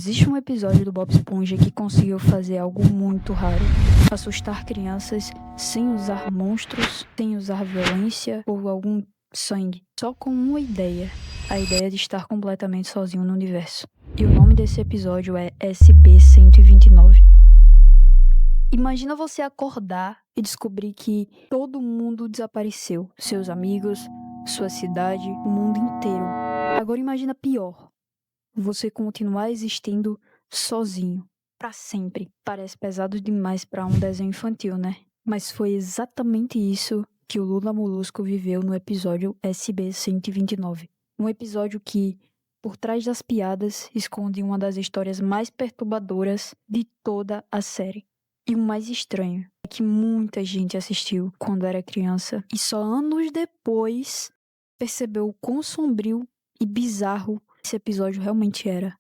Existe um episódio do Bob Esponja que conseguiu fazer algo muito raro: assustar crianças sem usar monstros, sem usar violência ou algum sangue, só com uma ideia: a ideia de estar completamente sozinho no universo. E o nome desse episódio é SB-129. Imagina você acordar e descobrir que todo mundo desapareceu. Seus amigos, sua cidade, o mundo inteiro. Agora imagina pior: você continuar existindo sozinho, pra sempre. Parece pesado demais pra um desenho infantil, né? Mas foi exatamente isso que o Lula Molusco viveu no episódio SB-129. Um episódio que, por trás das piadas, esconde uma das histórias mais perturbadoras de toda a série. E o mais estranho é que muita gente assistiu quando era criança e só anos depois percebeu o quão sombrio e bizarro esse episódio realmente era.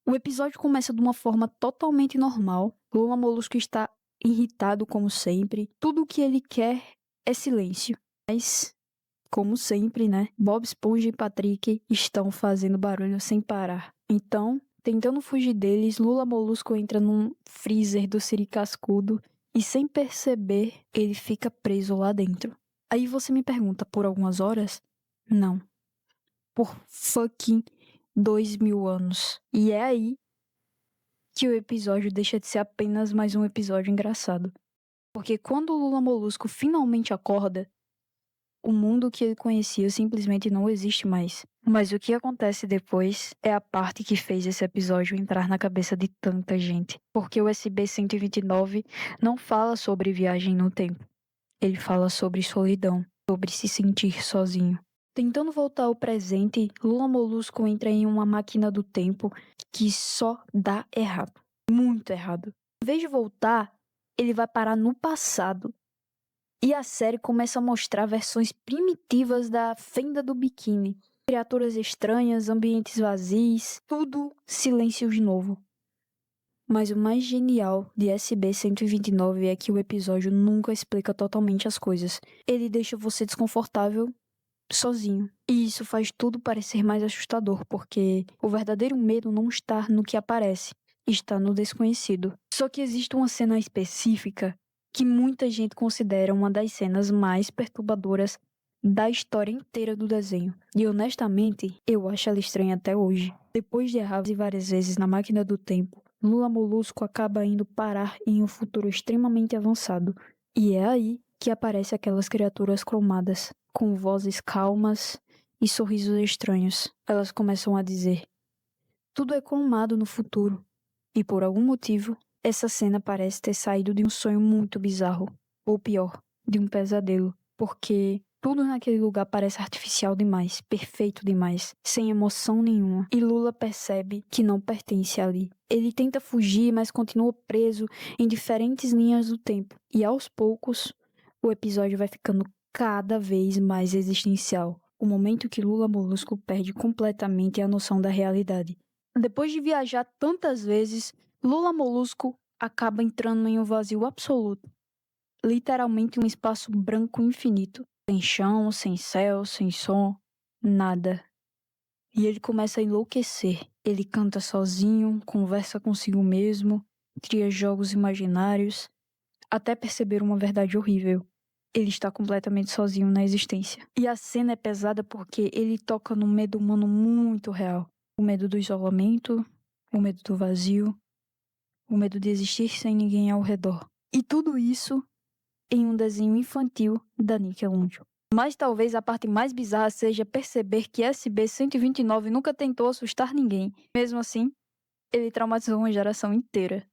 O episódio começa de uma forma totalmente normal. Lula Molusco está irritado como sempre. Tudo o que ele quer é silêncio. Mas, como sempre, né? Bob Esponja e Patrick estão fazendo barulho sem parar. Então, tentando fugir deles, Lula Molusco entra num freezer do Siri Cascudo e, sem perceber, ele fica preso lá dentro. Aí você me pergunta, por algumas horas? Não. Por fucking 2000 anos. E é aí que o episódio deixa de ser apenas mais um episódio engraçado. Porque quando o Lula Molusco finalmente acorda, o mundo que ele conhecia simplesmente não existe mais. Mas o que acontece depois é a parte que fez esse episódio entrar na cabeça de tanta gente. Porque o SB-129 não fala sobre viagem no tempo. Ele fala sobre solidão, sobre se sentir sozinho. Tentando voltar ao presente, Lula Molusco entra em uma máquina do tempo que só dá errado. Muito errado. Em vez de voltar, ele vai parar no passado. E a série começa a mostrar versões primitivas da fenda do biquíni. Criaturas estranhas, ambientes vazios, tudo silêncio de novo. Mas o mais genial de SB-129 é que o episódio nunca explica totalmente as coisas. Ele deixa você desconfortável sozinho. E isso faz tudo parecer mais assustador, porque o verdadeiro medo não está no que aparece, está no desconhecido. Só que existe uma cena específica que muita gente considera uma das cenas mais perturbadoras da história inteira do desenho. E honestamente, eu acho ela estranha até hoje. Depois de errar várias vezes na máquina do tempo, Lula Molusco acaba indo parar em um futuro extremamente avançado. E é aí que aparecem aquelas criaturas cromadas, com vozes calmas e sorrisos estranhos. Elas começam a dizer: tudo é cromado no futuro. E por algum motivo, essa cena parece ter saído de um sonho muito bizarro. Ou pior, de um pesadelo. Porque tudo naquele lugar parece artificial demais, perfeito demais, sem emoção nenhuma. E Lula percebe que não pertence ali. Ele tenta fugir, mas continua preso em diferentes linhas do tempo. E aos poucos, o episódio vai ficando cada vez mais existencial. O momento que Lula Molusco perde completamente a noção da realidade. Depois de viajar tantas vezes, Lula Molusco acaba entrando em um vazio absoluto. Literalmente um espaço branco infinito. Sem chão, sem céu, sem som, nada. E ele começa a enlouquecer. Ele canta sozinho, conversa consigo mesmo, cria jogos imaginários, até perceber uma verdade horrível. Ele está completamente sozinho na existência. E a cena é pesada porque ele toca num medo humano muito real. O medo do isolamento, o medo do vazio, o medo de existir sem ninguém ao redor. E tudo isso em um desenho infantil da Nickelodeon. Mas talvez a parte mais bizarra seja perceber que SB-129 nunca tentou assustar ninguém. Mesmo assim, ele traumatizou uma geração inteira.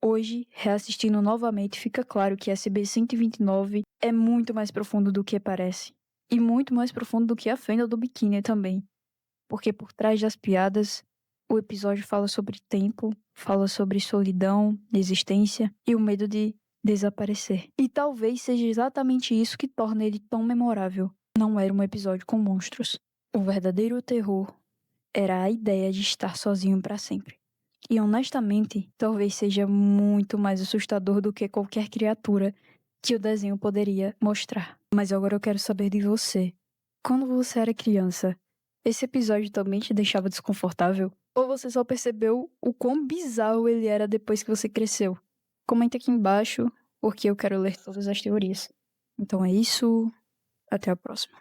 Hoje, reassistindo novamente, fica claro que SB-129 é muito mais profundo do que parece. E muito mais profundo do que a fenda do biquíni também. Porque por trás das piadas, o episódio fala sobre tempo, fala sobre solidão, existência e o medo de desaparecer. E talvez seja exatamente isso que torna ele tão memorável. Não era um episódio com monstros. O verdadeiro terror era a ideia de estar sozinho para sempre. E honestamente, talvez seja muito mais assustador do que qualquer criatura que o desenho poderia mostrar. Mas agora eu quero saber de você. Quando você era criança, esse episódio também te deixava desconfortável? Ou você só percebeu o quão bizarro ele era depois que você cresceu? Comenta aqui embaixo, porque eu quero ler todas as teorias. Então é isso. Até a próxima.